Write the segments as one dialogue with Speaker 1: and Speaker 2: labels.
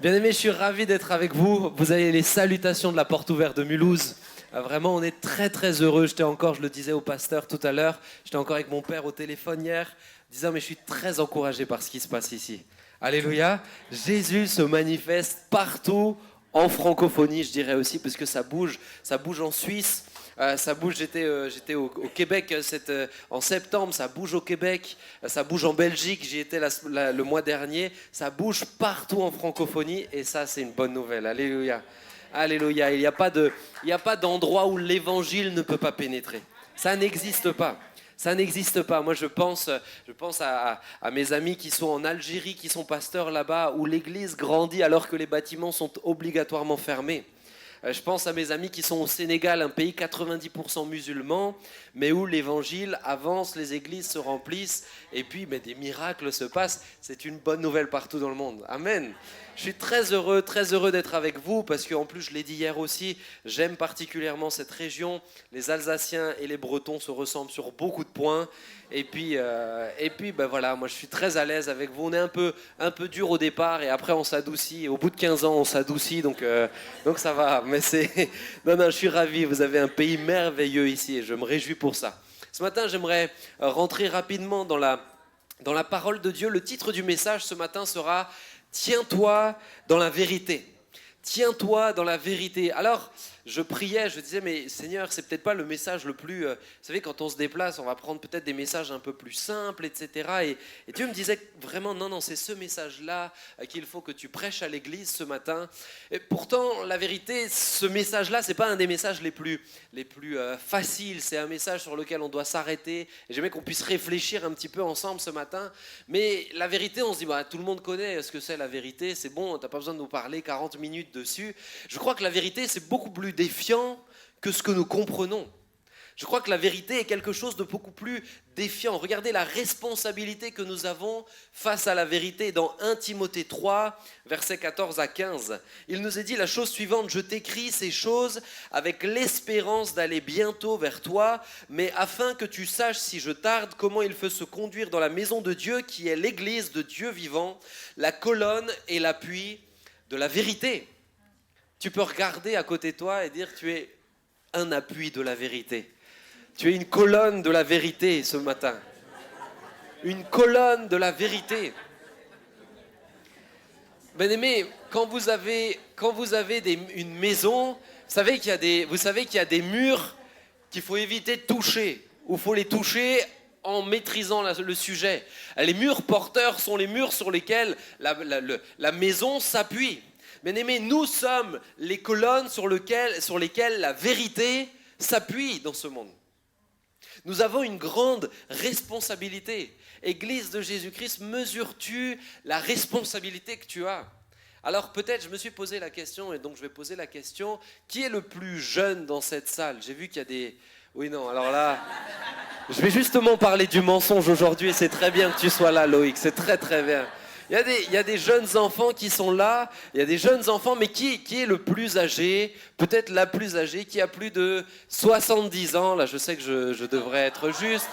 Speaker 1: Bien-aimés, je suis ravi d'être avec vous. Vous avez les salutations de la porte ouverte de Mulhouse. Vraiment, on est très très heureux. Je le disais au pasteur tout à l'heure, j'étais encore avec mon père au téléphone hier, disant mais je suis très encouragé par ce qui se passe ici. Alléluia. Jésus se manifeste partout en francophonie, je dirais aussi, parce que ça bouge en Suisse. Ça bouge, j'étais au Québec en septembre, ça bouge au Québec, ça bouge en Belgique, j'y étais le mois dernier, ça bouge partout en francophonie et ça c'est une bonne nouvelle, alléluia. Alléluia, il n'y a pas d'endroit où l'évangile ne peut pas pénétrer, ça n'existe pas. Ça n'existe pas. Moi, je pense à mes amis qui sont en Algérie, qui sont pasteurs là-bas, où l'église grandit alors que les bâtiments sont obligatoirement fermés. Je pense à mes amis qui sont au Sénégal, un pays 90% musulman, mais où l'évangile avance, les églises se remplissent, et puis des miracles se passent. C'est une bonne nouvelle partout dans le monde. Amen. Je suis très heureux d'être avec vous, parce qu'en plus, je l'ai dit hier aussi, j'aime particulièrement cette région. Les Alsaciens et les Bretons se ressemblent sur beaucoup de points. Et puis voilà, moi je suis très à l'aise avec vous. On est un peu dur au départ et après on s'adoucit. Au bout de 15 ans, on s'adoucit, donc ça va. Mais non, je suis ravi. Vous avez un pays merveilleux ici et je me réjouis pour ça. Ce matin, j'aimerais rentrer rapidement dans la parole de Dieu. Le titre du message ce matin sera « Tiens-toi dans la vérité ». Tiens-toi dans la vérité. Alors, je priais, je disais, mais Seigneur, c'est peut-être pas le message le plus... vous savez, quand on se déplace, on va prendre peut-être des messages un peu plus simples, etc. Et Dieu me disait vraiment, non, c'est ce message-là qu'il faut que tu prêches à l'église ce matin. Et pourtant, la vérité, ce message-là, c'est pas un des messages les plus faciles. C'est un message sur lequel on doit s'arrêter. Et j'aimerais qu'on puisse réfléchir un petit peu ensemble ce matin. Mais la vérité, on se dit, tout le monde connaît ce que c'est la vérité. C'est bon, t'as pas besoin de nous parler 40 minutes dessus. Je crois que la vérité, c'est beaucoup plus défiant que ce que nous comprenons. Je crois que la vérité est quelque chose de beaucoup plus défiant. Regardez la responsabilité que nous avons face à la vérité. Dans 1 Timothée 3, versets 14 à 15, il nous est dit la chose suivante: « Je t'écris ces choses avec l'espérance d'aller bientôt vers toi, mais afin que tu saches, si je tarde, comment il faut se conduire dans la maison de Dieu, qui est l'église de Dieu vivant, la colonne et l'appui de la vérité. » Tu peux regarder à côté de toi et dire tu es un appui de la vérité. Tu es une colonne de la vérité ce matin. Une colonne de la vérité. Bien-aimés, quand vous avez une maison, vous savez qu'il y a des murs qu'il faut éviter de toucher, ou il faut les toucher en maîtrisant le sujet. Les murs porteurs sont les murs sur lesquels la maison s'appuie. Bien-aimés, nous sommes les colonnes sur lesquelles la vérité s'appuie dans ce monde. Nous avons une grande responsabilité. Église de Jésus-Christ, mesures-tu la responsabilité que tu as ? Alors peut-être, je me suis posé la question, et donc je vais poser la question, qui est le plus jeune dans cette salle ? J'ai vu qu'il y a des... Oui, non, alors là, je vais justement parler du mensonge aujourd'hui, et c'est très bien que tu sois là, Loïc, c'est très très bien. Il y a des jeunes enfants qui sont là, il y a des jeunes enfants, mais qui est le plus âgé, peut-être la plus âgée, qui a plus de 70 ans, là je sais que je devrais être juste,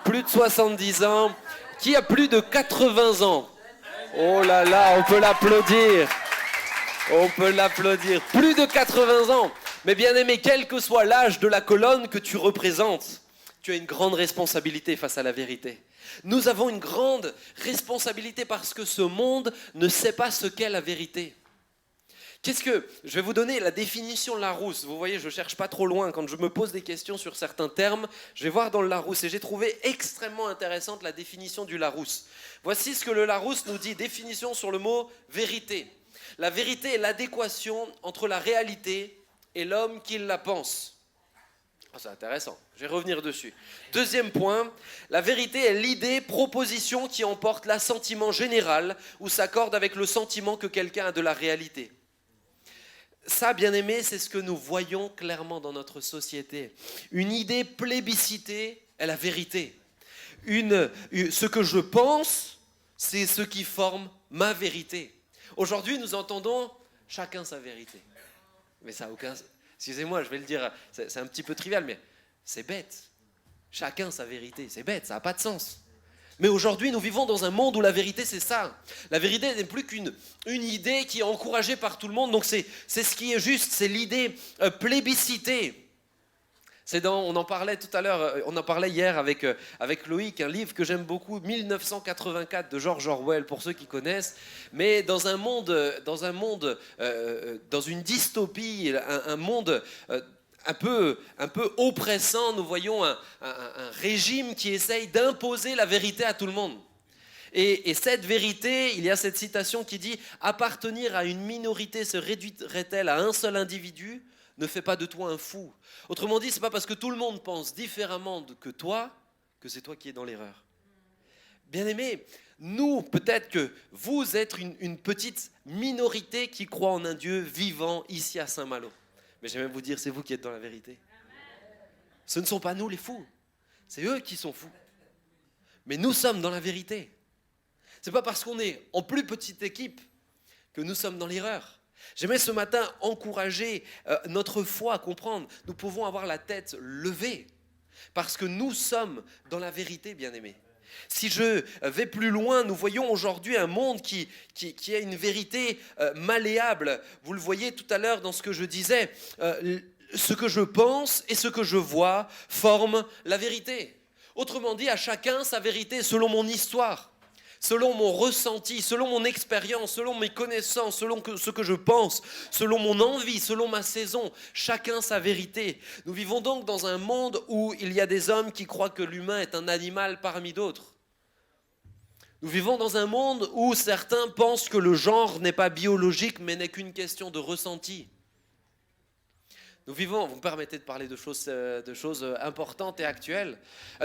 Speaker 1: plus de 70 ans, qui a plus de 80 ans. Oh là là, on peut l'applaudir, plus de 80 ans. Mais bien aimé, quel que soit l'âge de la colonne que tu représentes, tu as une grande responsabilité face à la vérité. Nous avons une grande responsabilité parce que ce monde ne sait pas ce qu'est la vérité. Je vais vous donner la définition Larousse. Vous voyez, je ne cherche pas trop loin. Quand je me pose des questions sur certains termes, je vais voir dans le Larousse. Et j'ai trouvé extrêmement intéressante la définition du Larousse. Voici ce que le Larousse nous dit. Définition sur le mot vérité. La vérité est l'adéquation entre la réalité et l'homme qui la pense. C'est intéressant, je vais revenir dessus. Deuxième point, la vérité est l'idée, proposition qui emporte l'assentiment général ou s'accorde avec le sentiment que quelqu'un a de la réalité. Ça, bien aimé, c'est ce que nous voyons clairement dans notre société. Une idée plébiscitée est la vérité. Ce que je pense, c'est ce qui forme ma vérité. Aujourd'hui, nous entendons chacun sa vérité. Mais ça n'a aucun... Excusez-moi, je vais le dire, c'est un petit peu trivial, mais c'est bête. Chacun sa vérité, c'est bête, ça n'a pas de sens. Mais aujourd'hui, nous vivons dans un monde où la vérité, c'est ça. La vérité n'est plus qu'une idée qui est encouragée par tout le monde. Donc c'est ce qui est juste, c'est l'idée plébiscitée. On en parlait tout à l'heure, on en parlait hier avec Loïc, un livre que j'aime beaucoup, 1984 de George Orwell, pour ceux qui connaissent. Mais dans une dystopie, un monde un peu oppressant, nous voyons un régime qui essaye d'imposer la vérité à tout le monde. Et cette vérité, il y a cette citation qui dit « Appartenir à une minorité se réduirait-elle à un seul individu ? Ne fais pas de toi un fou. » Autrement dit, ce n'est pas parce que tout le monde pense différemment que toi, que c'est toi qui es dans l'erreur. Bien-aimés, nous, peut-être que vous êtes une petite minorité qui croit en un Dieu vivant ici à Saint-Malo. Mais j'aime même vous dire, c'est vous qui êtes dans la vérité. Ce ne sont pas nous les fous, c'est eux qui sont fous. Mais nous sommes dans la vérité. Ce n'est pas parce qu'on est en plus petite équipe que nous sommes dans l'erreur. J'aimerais ce matin encourager notre foi à comprendre. Nous pouvons avoir la tête levée parce que nous sommes dans la vérité, bien-aimés. Si je vais plus loin, nous voyons aujourd'hui un monde qui a une vérité malléable. Vous le voyez tout à l'heure dans ce que je disais. Ce que je pense et ce que je vois forment la vérité. Autrement dit, à chacun sa vérité selon mon histoire. Selon mon ressenti, selon mon expérience, selon mes connaissances, selon ce que je pense, selon mon envie, selon ma saison, chacun sa vérité. Nous vivons donc dans un monde où il y a des hommes qui croient que l'humain est un animal parmi d'autres. Nous vivons dans un monde où certains pensent que le genre n'est pas biologique mais n'est qu'une question de ressenti. Nous vivons, vous me permettez de parler de choses importantes et actuelles.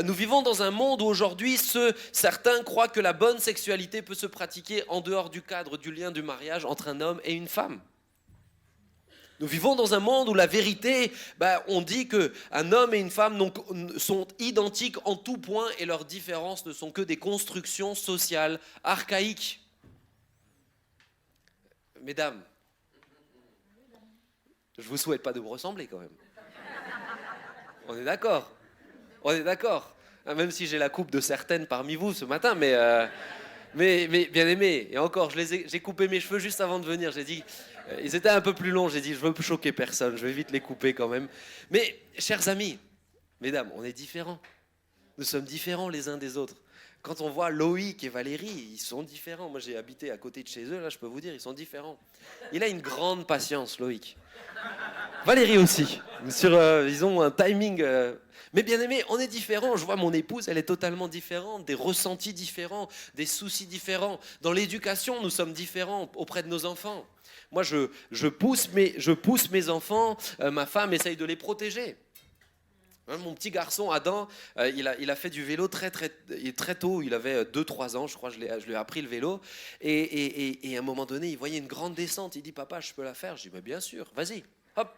Speaker 1: Nous vivons dans un monde où aujourd'hui, certains croient que la bonne sexualité peut se pratiquer en dehors du cadre du lien du mariage entre un homme et une femme. Nous vivons dans un monde où la vérité, on dit qu'un homme et une femme sont identiques en tout point et leurs différences ne sont que des constructions sociales archaïques. Mesdames, je ne vous souhaite pas de vous ressembler quand même. On est d'accord. On est d'accord. Même si j'ai la coupe de certaines parmi vous ce matin, mais bien aimé. Et encore, j'ai coupé mes cheveux juste avant de venir. J'ai dit, ils étaient un peu plus longs. J'ai dit, je veux choquer personne. Je vais vite les couper quand même. Mais, chers amis, mesdames, on est différents. Nous sommes différents les uns des autres. Quand on voit Loïc et Valérie, ils sont différents. Moi, j'ai habité à côté de chez eux. Là, je peux vous dire, ils sont différents. Il a une grande patience, Loïc. Valérie aussi. Ils ont un timing. Mais bien aimé, on est différents. Je vois mon épouse, elle est totalement différente. Des ressentis différents, des soucis différents. Dans l'éducation, nous sommes différents auprès de nos enfants. Moi, je pousse mes enfants. Ma femme essaye de les protéger. Mon petit garçon, Adam, il a fait du vélo très tôt. Il avait 2-3 ans, je crois, je lui ai appris le vélo. Et à un moment donné, il voyait une grande descente. Il dit, papa, je peux la faire? Je dis, mais bien sûr, vas-y, hop.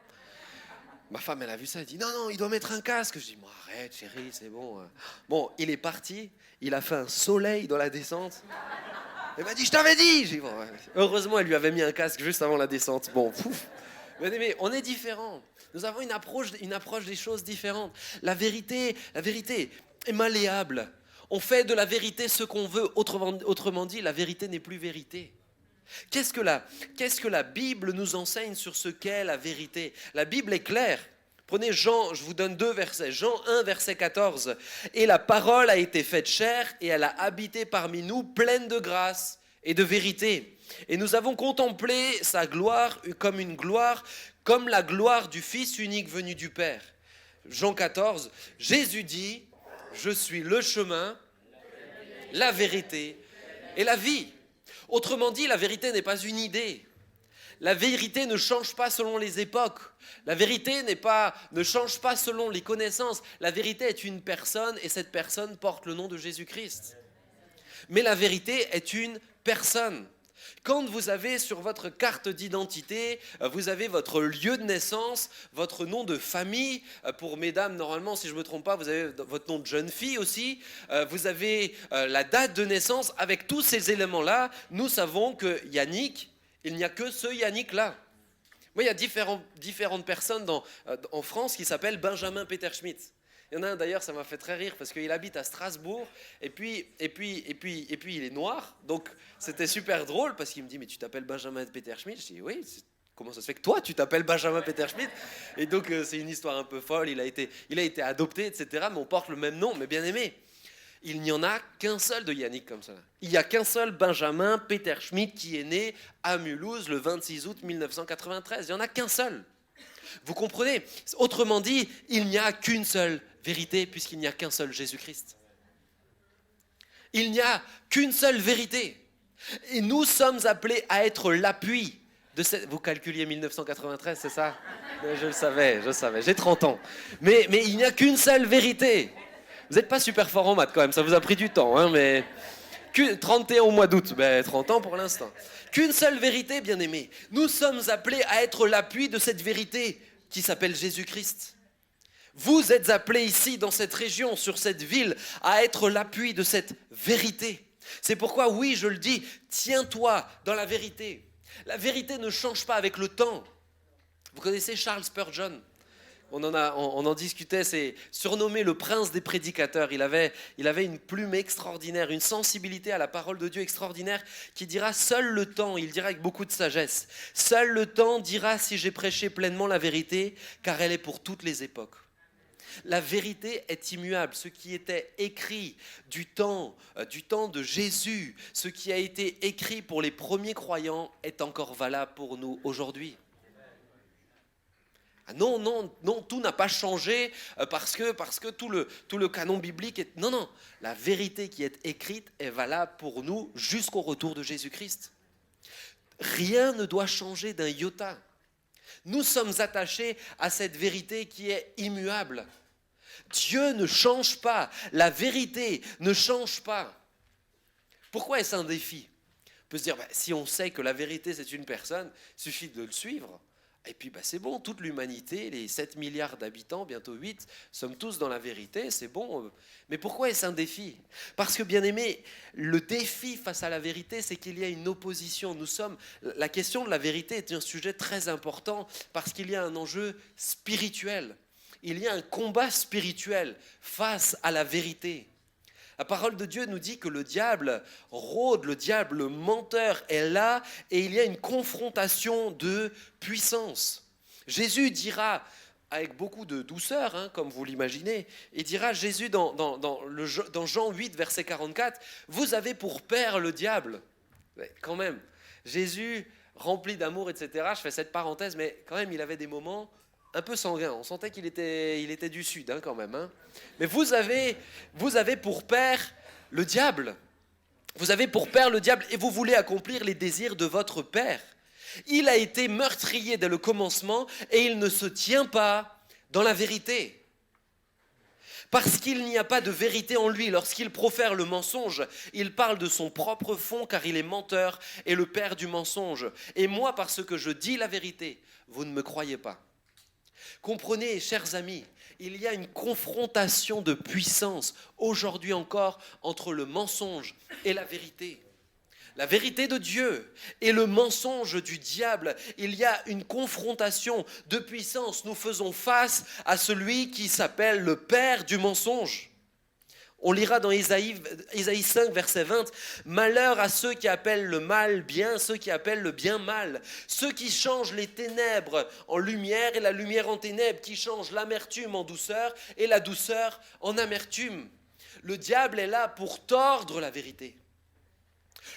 Speaker 1: Ma femme, elle a vu ça, elle dit, non, il doit mettre un casque. Je dis, bon, arrête, chérie, c'est bon. Bon, il est parti, il a fait un soleil dans la descente. Elle m'a dit, je t'avais dit. J'ai dit, bon, ouais. Heureusement, elle lui avait mis un casque juste avant la descente. Bon, pouf. Mais on est différents. Nous avons une approche des choses différentes. La vérité est malléable. On fait de la vérité ce qu'on veut. Autrement dit, la vérité n'est plus vérité. Qu'est-ce que la Bible nous enseigne sur ce qu'est la vérité? La Bible est claire. Prenez Jean, je vous donne 2 versets. Jean 1, verset 14. « Et la parole a été faite chair et elle a habité parmi nous, pleine de grâce et de vérité. Et nous avons contemplé sa gloire comme la gloire du Fils unique venu du Père. » Jean 14, Jésus dit, « Je suis le chemin, la vérité et la vie. » Autrement dit, la vérité n'est pas une idée. La vérité ne change pas selon les époques. La vérité ne change pas selon les connaissances. La vérité est une personne et cette personne porte le nom de Jésus-Christ. Mais la vérité est une personne. Quand vous avez sur votre carte d'identité, vous avez votre lieu de naissance, votre nom de famille. Pour mesdames, normalement, si je ne me trompe pas, vous avez votre nom de jeune fille aussi. Vous avez la date de naissance. Avec tous ces éléments-là, nous savons que Yannick, il n'y a que ce Yannick-là. Moi, il y a différentes personnes en France qui s'appellent Benjamin Peter Schmidt. Il y en a un d'ailleurs, ça m'a fait très rire parce qu'il habite à Strasbourg et puis il est noir. Donc c'était super drôle parce qu'il me dit mais tu t'appelles Benjamin Peter Schmidt? Je dis oui. Comment ça se fait que toi tu t'appelles Benjamin Peter Schmidt? Et donc c'est une histoire un peu folle. Il a été adopté, etc. Mais on porte le même nom. Mais bien aimé, il n'y en a qu'un seul de Yannick comme ça. Il n'y a qu'un seul Benjamin Peter Schmidt qui est né à Mulhouse le 26 août 1993. Il n'y en a qu'un seul. Vous comprenez? Autrement dit, il n'y a qu'une seule vérité puisqu'il n'y a qu'un seul Jésus-Christ. Il n'y a qu'une seule vérité. Et nous sommes appelés à être l'appui de cette... Vous calculiez 1993, c'est ça? Je le savais. J'ai 30 ans. Mais il n'y a qu'une seule vérité. Vous n'êtes pas super fort en maths quand même, ça vous a pris du temps, hein, mais 31 au mois d'août, 30 ans pour l'instant. Qu'une seule vérité, bien aimé. Nous sommes appelés à être l'appui de cette vérité qui s'appelle Jésus-Christ. Vous êtes appelés ici, dans cette région, sur cette ville, à être l'appui de cette vérité. C'est pourquoi, oui, je le dis, tiens-toi dans la vérité. La vérité ne change pas avec le temps. Vous connaissez Charles Spurgeon ? On en discutait, c'est surnommé le prince des prédicateurs. Il avait une plume extraordinaire, une sensibilité à la parole de Dieu extraordinaire qui dira seul le temps, il dira avec beaucoup de sagesse, seul le temps dira si j'ai prêché pleinement la vérité, car elle est pour toutes les époques. La vérité est immuable. Ce qui était écrit du temps de Jésus, ce qui a été écrit pour les premiers croyants est encore valable pour nous aujourd'hui. Ah non, tout n'a pas changé parce que tout le canon biblique est... Non, la vérité qui est écrite est valable pour nous jusqu'au retour de Jésus-Christ. Rien ne doit changer d'un iota. Nous sommes attachés à cette vérité qui est immuable. Dieu ne change pas, la vérité ne change pas. Pourquoi est-ce un défi? On peut se dire, si on sait que la vérité c'est une personne, il suffit de le suivre. Et puis c'est bon, toute l'humanité, les 7 milliards d'habitants, bientôt 8, sommes tous dans la vérité, c'est bon. Mais pourquoi est-ce un défi? Parce que bien aimé, le défi face à la vérité, c'est qu'il y a une opposition. La question de la vérité est un sujet très important parce qu'il y a un enjeu spirituel. Il y a un combat spirituel face à la vérité. La parole de Dieu nous dit que le diable rôde, le diable, le menteur est là et il y a une confrontation de puissance. Jésus dira, avec beaucoup de douceur, comme vous l'imaginez, il dira, Jésus dans Jean 8, verset 44, « Vous avez pour père le diable ». Quand même, Jésus rempli d'amour, etc. Je fais cette parenthèse, mais quand même, il avait des moments un peu sanguin, on sentait qu'il était du sud quand même. Mais vous avez pour père le diable. Vous avez pour père le diable et vous voulez accomplir les désirs de votre père. Il a été meurtrier dès le commencement et il ne se tient pas dans la vérité. Parce qu'il n'y a pas de vérité en lui. Lorsqu'il profère le mensonge, il parle de son propre fond car il est menteur et le père du mensonge. Et moi, parce que je dis la vérité, vous ne me croyez pas. Comprenez, chers amis, il y a une confrontation de puissance aujourd'hui encore entre le mensonge et la vérité. La vérité de Dieu et le mensonge du diable, il y a une confrontation de puissance. Nous faisons face à celui qui s'appelle le père du mensonge. On lira dans Isaïe 5, verset 20, « Malheur à ceux qui appellent le mal bien, ceux qui appellent le bien mal, ceux qui changent les ténèbres en lumière et la lumière en ténèbres, qui changent l'amertume en douceur et la douceur en amertume. » Le diable est là pour tordre la vérité.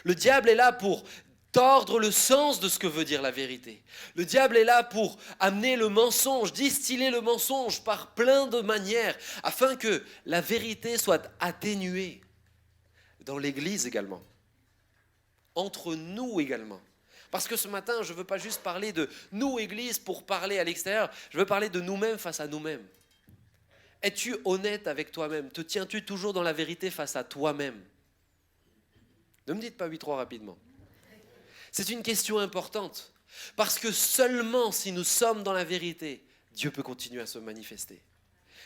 Speaker 1: Le diable est là pour tordre le sens de ce que veut dire la vérité. Le diable est là pour amener le mensonge, distiller le mensonge par plein de manières, afin que la vérité soit atténuée dans l'Église également, entre nous également. Parce que ce matin, je ne veux pas juste parler de nous, Église, pour parler à l'extérieur, je veux parler de nous-mêmes face à nous-mêmes. Es-tu honnête avec toi-même? Te tiens-tu toujours dans la vérité face à toi-même? Ne me dites pas oui trop rapidement. C'est une question importante, parce que seulement si nous sommes dans la vérité, Dieu peut continuer à se manifester.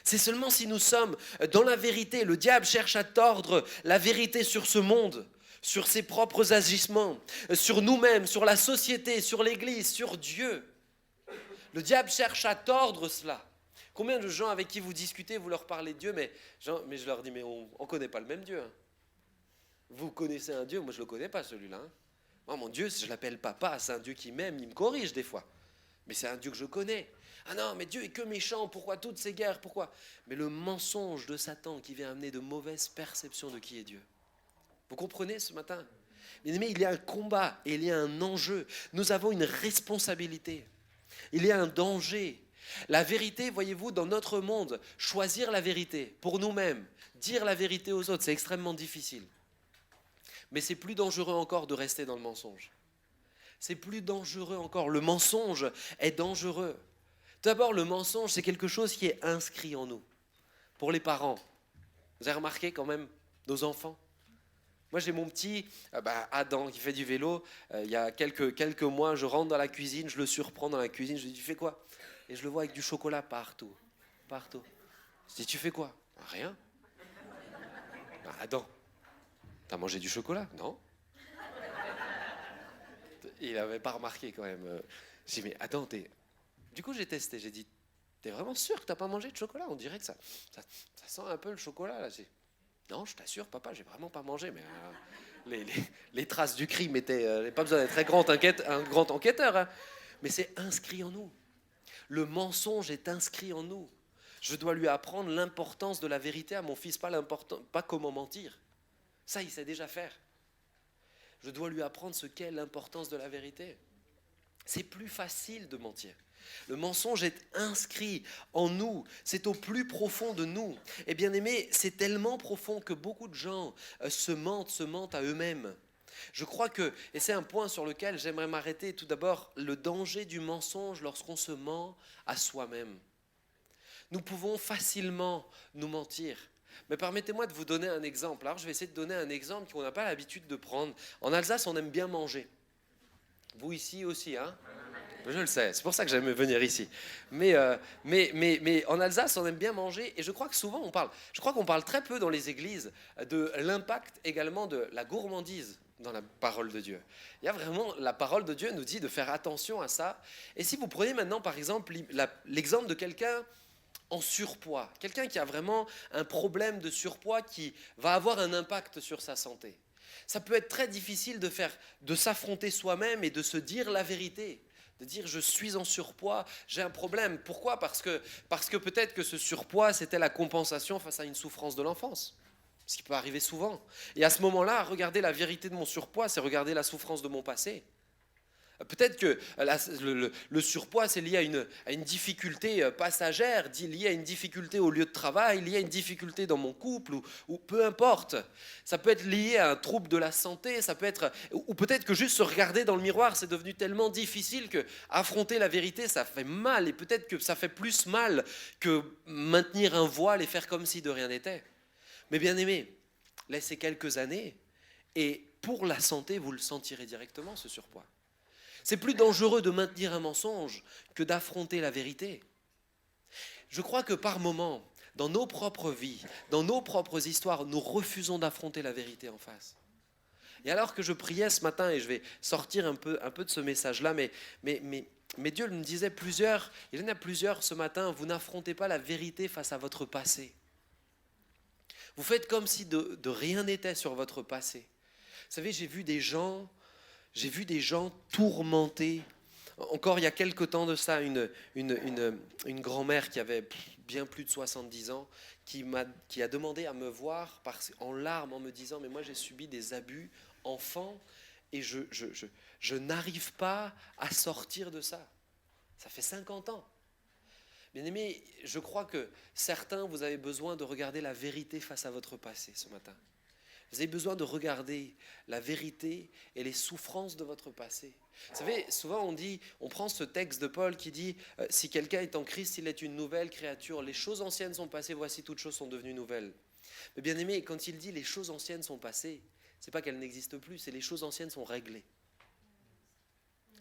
Speaker 1: C'est seulement si nous sommes dans la vérité, le diable cherche à tordre la vérité sur ce monde, sur ses propres agissements, sur nous-mêmes, sur la société, sur l'Église, sur Dieu. Le diable cherche à tordre cela. Combien de gens avec qui vous discutez, vous leur parlez de Dieu, mais je leur dis, mais on ne connaît pas le même Dieu. Hein. Vous connaissez un Dieu, moi je ne le connais pas celui-là. Hein. Moi, mon Dieu, je l'appelle papa, c'est un Dieu qui m'aime, il me corrige des fois. Mais c'est un Dieu que je connais. Ah non, mais Dieu est que méchant, pourquoi toutes ces guerres, pourquoi? Mais le mensonge de Satan qui vient amener de mauvaises perceptions de qui est Dieu. Vous comprenez ce matin? Bien-aimés, il y a un combat et il y a un enjeu. Nous avons une responsabilité. Il y a un danger. La vérité, voyez-vous, dans notre monde, choisir la vérité pour nous-mêmes, dire la vérité aux autres, c'est extrêmement difficile. Mais c'est plus dangereux encore de rester dans le mensonge. C'est plus dangereux encore. Le mensonge est dangereux. D'abord, le mensonge, c'est quelque chose qui est inscrit en nous. Pour les parents, vous avez remarqué quand même nos enfants? Moi, j'ai mon petit Adam qui fait du vélo. Il y a quelques mois, je rentre dans la cuisine, je le surprends dans la cuisine. Je lui dis, tu fais quoi? Et je le vois avec du chocolat partout. Partout. Je dis, tu fais quoi? Rien. Adam, t'as mangé du chocolat? Non. Il n'avait pas remarqué quand même. Je dis, mais Adam, Du coup, j'ai testé. J'ai dit, t'es vraiment sûr que t'as pas mangé de chocolat? On dirait que ça sent un peu le chocolat là. Non, je t'assure, papa, j'ai vraiment pas mangé. Mais les traces du crime étaient. Pas besoin d'être un grand enquêteur. Hein. Mais c'est inscrit en nous. Le mensonge est inscrit en nous. Je dois lui apprendre l'importance de la vérité à mon fils, pas comment mentir. Ça, il sait déjà faire. Je dois lui apprendre ce qu'est l'importance de la vérité. C'est plus facile de mentir. Le mensonge est inscrit en nous, c'est au plus profond de nous. Et bien aimé, c'est tellement profond que beaucoup de gens se mentent à eux-mêmes. Je crois que, et c'est un point sur lequel j'aimerais m'arrêter, tout d'abord, le danger du mensonge lorsqu'on se ment à soi-même. Nous pouvons facilement nous mentir. Mais permettez-moi de vous donner un exemple. Alors je vais essayer de donner un exemple qu'on n'a pas l'habitude de prendre. En Alsace, on aime bien manger. Vous ici aussi, hein? Je le sais, c'est pour ça que j'aime venir ici. Mais en Alsace, on aime bien manger et je crois que souvent qu'on parle très peu dans les églises de l'impact également de la gourmandise dans la parole de Dieu. Il y a vraiment, la parole de Dieu nous dit de faire attention à ça. Et si vous prenez maintenant par exemple l'exemple de quelqu'un en surpoids, quelqu'un qui a vraiment un problème de surpoids qui va avoir un impact sur sa santé. Ça peut être très difficile de s'affronter soi-même et de se dire la vérité. De dire je suis en surpoids, j'ai un problème. Pourquoi? Parce que peut-être que ce surpoids, c'était la compensation face à une souffrance de l'enfance. Ce qui peut arriver souvent. Et à ce moment-là, regarder la vérité de mon surpoids, c'est regarder la souffrance de mon passé. Peut-être que le surpoids, c'est lié à une difficulté passagère, lié à une difficulté au lieu de travail, lié à une difficulté dans mon couple, ou peu importe. Ça peut être lié à un trouble de la santé, ou peut-être que juste se regarder dans le miroir, c'est devenu tellement difficile que affronter la vérité, ça fait mal, et peut-être que ça fait plus mal que maintenir un voile et faire comme si de rien n'était. Mais bien aimé, laissez quelques années, et pour la santé, vous le sentirez directement, ce surpoids. C'est plus dangereux de maintenir un mensonge que d'affronter la vérité. Je crois que par moments, dans nos propres vies, dans nos propres histoires, nous refusons d'affronter la vérité en face. Et alors que je priais ce matin, et je vais sortir un peu de ce message-là, mais Dieu me disait il y en a plusieurs ce matin, vous n'affrontez pas la vérité face à votre passé. Vous faites comme si de rien n'était sur votre passé. Vous savez, j'ai vu des gens tourmentés. Encore il y a quelque temps de ça, une grand-mère qui avait bien plus de 70 ans, qui a demandé à me voir en larmes en me disant « Mais moi j'ai subi des abus enfant et je n'arrive pas à sortir de ça. Ça fait 50 ans. » Bien aimé, je crois que certains, vous avez besoin de regarder la vérité face à votre passé ce matin. Vous avez besoin de regarder la vérité et les souffrances de votre passé. Vous savez, souvent on prend ce texte de Paul qui dit si quelqu'un est en Christ, il est une nouvelle créature. Les choses anciennes sont passées, voici toutes choses sont devenues nouvelles. Mais bien aimé, quand il dit les choses anciennes sont passées, c'est pas qu'elles n'existent plus, c'est les choses anciennes sont réglées.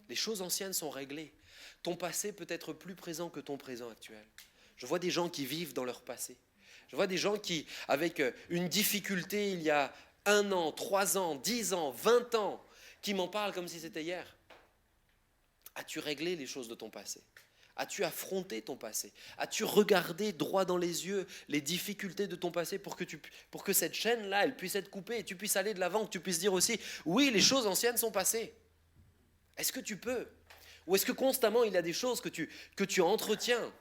Speaker 1: Les choses anciennes sont réglées. Ton passé peut être plus présent que ton présent actuel. Je vois des gens qui vivent dans leur passé. Je vois des gens qui, avec une difficulté il y a 1 an, 3 ans, 10 ans, 20 ans, qui m'en parlent comme si c'était hier. As-tu réglé les choses de ton passé? As-tu affronté ton passé? As-tu regardé droit dans les yeux les difficultés de ton passé pour que cette chaîne-là, elle puisse être coupée et tu puisses aller de l'avant, que tu puisses dire aussi, oui, les choses anciennes sont passées. Est-ce que tu peux? Ou est-ce que constamment il y a des choses que tu entretiens?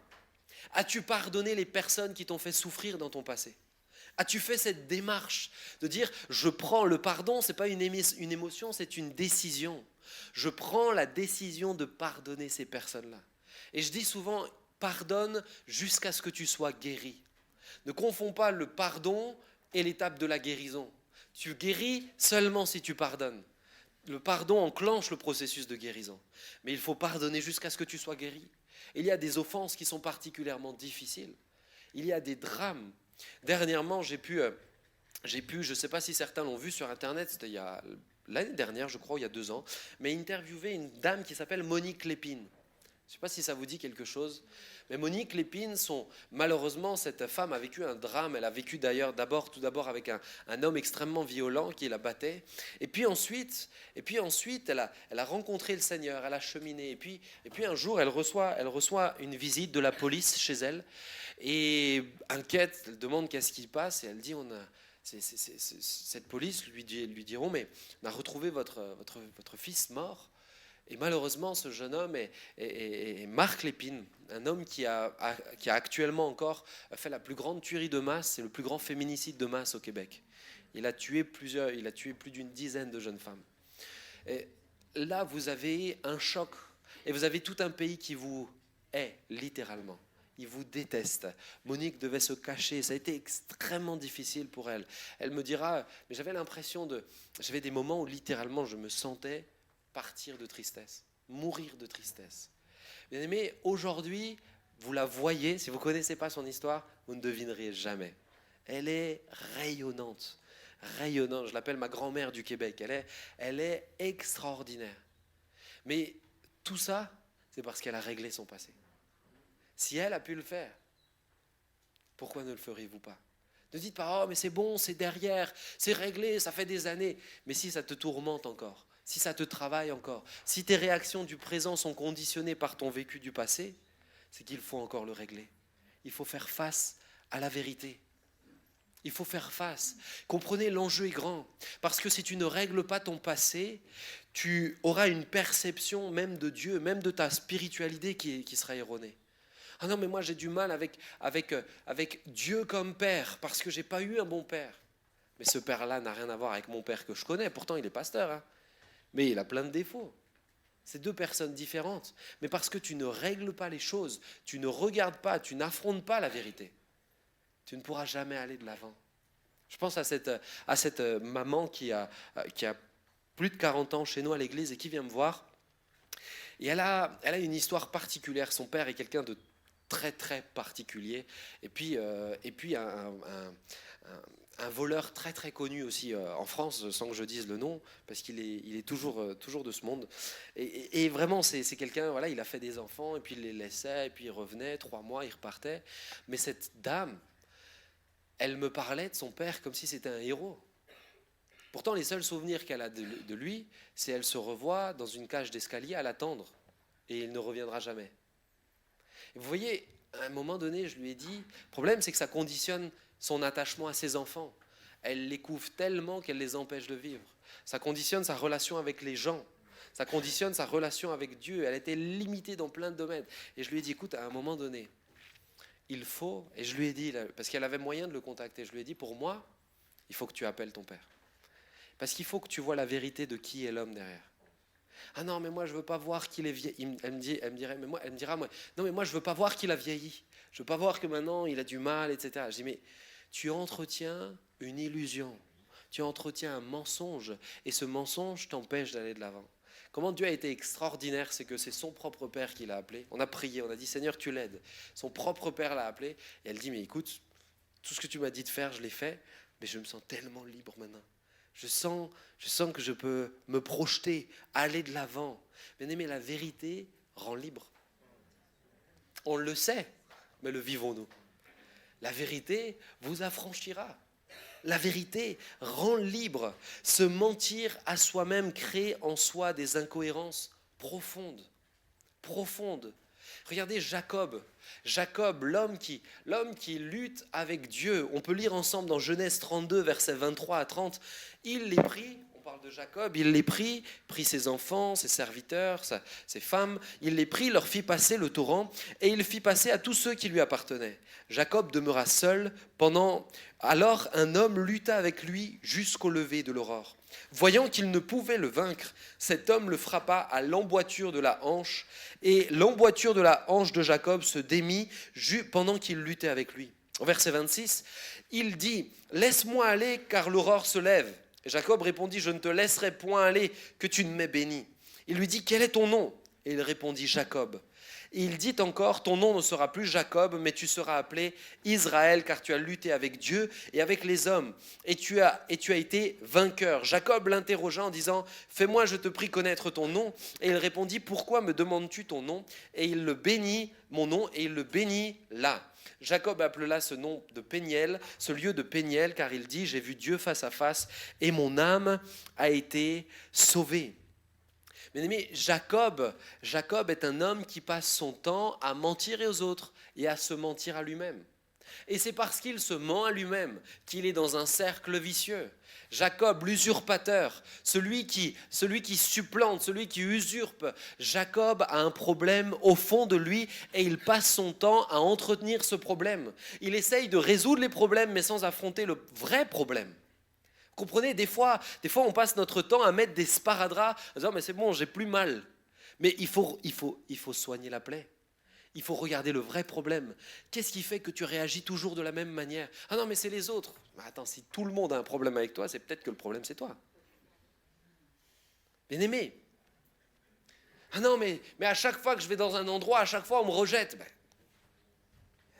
Speaker 1: As-tu pardonné les personnes qui t'ont fait souffrir dans ton passé? As-tu fait cette démarche de dire, je prends le pardon, ce n'est pas une émotion, c'est une décision. Je prends la décision de pardonner ces personnes-là. Et je dis souvent, pardonne jusqu'à ce que tu sois guéri. Ne confonds pas le pardon et l'étape de la guérison. Tu guéris seulement si tu pardonnes. Le pardon enclenche le processus de guérison. Mais il faut pardonner jusqu'à ce que tu sois guéri. Il y a des offenses qui sont particulièrement difficiles. Il y a des drames. Dernièrement, j'ai pu, je ne sais pas si certains l'ont vu sur Internet, c'était l'année dernière, je crois, il y a 2 ans, mais interviewé une dame qui s'appelle Monique Lépine. Je ne sais pas si ça vous dit quelque chose, mais Monique Lépine, malheureusement, cette femme a vécu un drame. Elle a vécu d'ailleurs tout d'abord avec un homme extrêmement violent qui la battait. Et puis ensuite elle a rencontré le Seigneur, elle a cheminé. Et puis un jour, elle reçoit une visite de la police chez elle. Et inquiète, elle demande qu'est-ce qui passe. Et elle dit, cette police lui diront, mais on a retrouvé votre fils mort. Et malheureusement, ce jeune homme est Marc Lépine, un homme qui a actuellement encore fait la plus grande tuerie de masse, c'est le plus grand féminicide de masse au Québec. Il a tué plus d'une dizaine de jeunes femmes. Et là, vous avez un choc, et vous avez tout un pays qui vous hait, littéralement. Il vous déteste. Monique devait se cacher, ça a été extrêmement difficile pour elle. Elle me dira, mais j'avais des moments où littéralement je me sentais partir de tristesse, mourir de tristesse. Bien aimé, aujourd'hui, vous la voyez, si vous ne connaissez pas son histoire, vous ne devinerez jamais. Elle est rayonnante, rayonnante. Je l'appelle ma grand-mère du Québec. Elle est extraordinaire. Mais tout ça, c'est parce qu'elle a réglé son passé. Si elle a pu le faire, pourquoi ne le feriez-vous pas? Ne dites pas, oh mais c'est bon, c'est derrière, c'est réglé, ça fait des années. Mais si ça te tourmente encore, si ça te travaille encore, si tes réactions du présent sont conditionnées par ton vécu du passé, c'est qu'il faut encore le régler. Il faut faire face à la vérité. Il faut faire face. Comprenez, l'enjeu est grand. Parce que si tu ne règles pas ton passé, tu auras une perception même de Dieu, même de ta spiritualité qui sera erronée. Ah non, mais moi j'ai du mal avec Dieu comme père, parce que j'ai pas eu un bon père. Mais ce père-là n'a rien à voir avec mon père que je connais. Pourtant, il est pasteur, hein. Mais il a plein de défauts. C'est 2 personnes différentes. Mais parce que tu ne règles pas les choses, tu ne regardes pas, tu n'affrontes pas la vérité, tu ne pourras jamais aller de l'avant. Je pense à cette maman qui a plus de 40 ans chez nous à l'église et qui vient me voir. Et elle a une histoire particulière. Son père est quelqu'un de très très particulier. Et puis un voleur très très connu aussi en France, sans que je dise le nom, parce qu'il est toujours de ce monde. Et vraiment, c'est quelqu'un, voilà, il a fait des enfants, et puis il les laissait, et puis il revenait, 3 mois, il repartait. Mais cette dame, elle me parlait de son père comme si c'était un héros. Pourtant, les seuls souvenirs qu'elle a de lui, c'est elle se revoit dans une cage d'escalier à l'attendre, et il ne reviendra jamais. Et vous voyez, à un moment donné, je lui ai dit, le problème c'est que ça conditionne son attachement à ses enfants. Elle les couvre tellement qu'elle les empêche de vivre. Ça conditionne sa relation avec les gens. Ça conditionne sa relation avec Dieu. Elle était limitée dans plein de domaines. Et je lui ai dit, écoute, à un moment donné, il faut, et je lui ai dit, parce qu'elle avait moyen de le contacter, je lui ai dit, pour moi, il faut que tu appelles ton père. Parce qu'il faut que tu vois la vérité de qui est l'homme derrière. Ah non, mais moi je veux pas voir qu'il est vieilli. Elle me dira, non mais moi je veux pas voir qu'il a vieilli. Je veux pas voir que maintenant il a du mal, etc. Je dis, mais tu entretiens une illusion, tu entretiens un mensonge, et ce mensonge t'empêche d'aller de l'avant. Comment Dieu a été extraordinaire, c'est que c'est son propre père qui l'a appelé. On a prié, on a dit, Seigneur, tu l'aides. Son propre père l'a appelé, et elle dit, mais écoute, tout ce que tu m'as dit de faire, je l'ai fait, mais je me sens tellement libre maintenant. Je sens que je peux me projeter, aller de l'avant. Bien aimé, la vérité rend libre. On le sait, mais le vivons-nous? La vérité vous affranchira. La vérité rend libre. Se mentir à soi-même crée en soi des incohérences profondes. Profondes. Regardez Jacob. Jacob, l'homme qui lutte avec Dieu. On peut lire ensemble dans Genèse 32, versets 23 à 30. Il les prit, on parle de Jacob, il les prit ses enfants, ses serviteurs, ses femmes. Il les prit, leur fit passer le torrent et il fit passer à tous ceux qui lui appartenaient. Jacob demeura seul Alors un homme lutta avec lui jusqu'au lever de l'aurore. Voyant qu'il ne pouvait le vaincre, cet homme le frappa à l'emboîture de la hanche, et l'emboîture de la hanche de Jacob se démit pendant qu'il luttait avec lui. Au verset 26, il dit « Laisse-moi aller, car l'aurore se lève. » Et Jacob répondit « Je ne te laisserai point aller, que tu ne m'aies béni. » Il lui dit « Quel est ton nom ?» Et il répondit « Jacob. » Et il dit encore, ton nom ne sera plus Jacob, mais tu seras appelé Israël, car tu as lutté avec Dieu et avec les hommes, et tu as été vainqueur. Jacob l'interrogea en disant, fais-moi, je te prie, connaître ton nom. Et il répondit, pourquoi me demandes-tu ton nom? Et il le bénit, mon nom, et il le bénit là. Jacob appela ce nom de Péniel, ce lieu de Péniel, car il dit, j'ai vu Dieu face à face, et mon âme a été sauvée. Bien-aimé, Jacob est un homme qui passe son temps à mentir aux autres et à se mentir à lui-même. Et c'est parce qu'il se ment à lui-même qu'il est dans un cercle vicieux. Jacob, l'usurpateur, celui qui supplante, celui qui usurpe, Jacob a un problème au fond de lui et il passe son temps à entretenir ce problème. Il essaye de résoudre les problèmes mais sans affronter le vrai problème. Comprenez, des fois, on passe notre temps à mettre des sparadraps, en disant, mais c'est bon, j'ai plus mal. Mais il faut soigner la plaie. Il faut regarder le vrai problème. Qu'est-ce qui fait que tu réagis toujours de la même manière? Ah non, mais c'est les autres. Mais attends, si tout le monde a un problème avec toi, c'est peut-être que le problème, c'est toi. Bien-aimé. Ah non, mais à chaque fois que je vais dans un endroit, à chaque fois, on me rejette.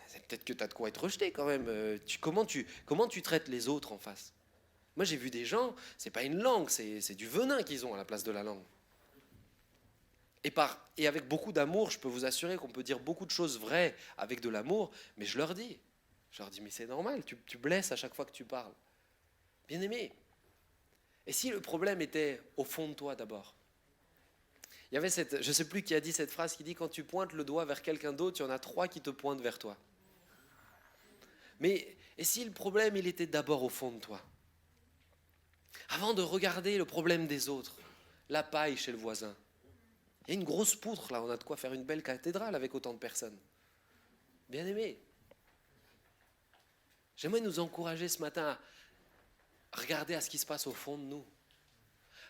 Speaker 1: C'est peut-être que tu as de quoi être rejeté quand même. Comment tu traites les autres en face? Moi, j'ai vu des gens, c'est pas une langue, c'est du venin qu'ils ont à la place de la langue. Et avec beaucoup d'amour, je peux vous assurer qu'on peut dire beaucoup de choses vraies avec de l'amour, mais je leur dis, mais c'est normal, tu blesses à chaque fois que tu parles. Bien-aimé, et si le problème était au fond de toi d'abord? Il y avait je ne sais plus qui a dit cette phrase qui dit, quand tu pointes le doigt vers quelqu'un d'autre, il y en a 3 qui te pointent vers toi. Mais, et si le problème, il était d'abord au fond de toi? Avant de regarder le problème des autres, la paille chez le voisin. Il y a une grosse poutre là, on a de quoi faire une belle cathédrale avec autant de personnes. Bien aimé, j'aimerais nous encourager ce matin à regarder à ce qui se passe au fond de nous.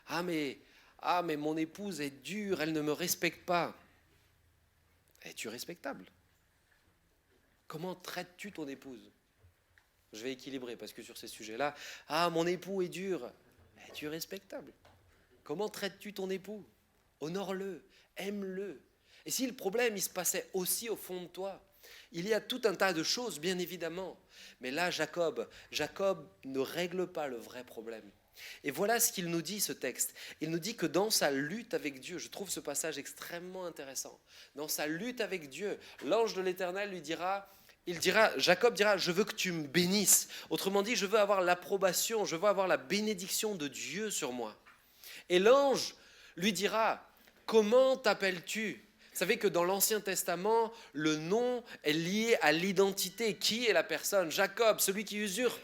Speaker 1: Ah mais mon épouse est dure, elle ne me respecte pas. Es-tu respectable? Comment traites-tu ton épouse? Je vais équilibrer parce que sur ces sujets-là, mon époux est dur. Es-tu respectable? Comment traites-tu ton époux? Honore-le, aime-le. Et si le problème, il se passait aussi au fond de toi, il y a tout un tas de choses, bien évidemment. Mais là, Jacob ne règle pas le vrai problème. Et voilà ce qu'il nous dit, ce texte. Il nous dit que dans sa lutte avec Dieu, je trouve ce passage extrêmement intéressant. Dans sa lutte avec Dieu, l'ange de l'Éternel Jacob dira, je veux que tu me bénisses. Autrement dit, je veux avoir l'approbation, je veux avoir la bénédiction de Dieu sur moi. Et l'ange lui dira, comment t'appelles-tu? Vous savez que dans l'Ancien Testament, le nom est lié à l'identité. Qui est la personne? Jacob, celui qui usurpe.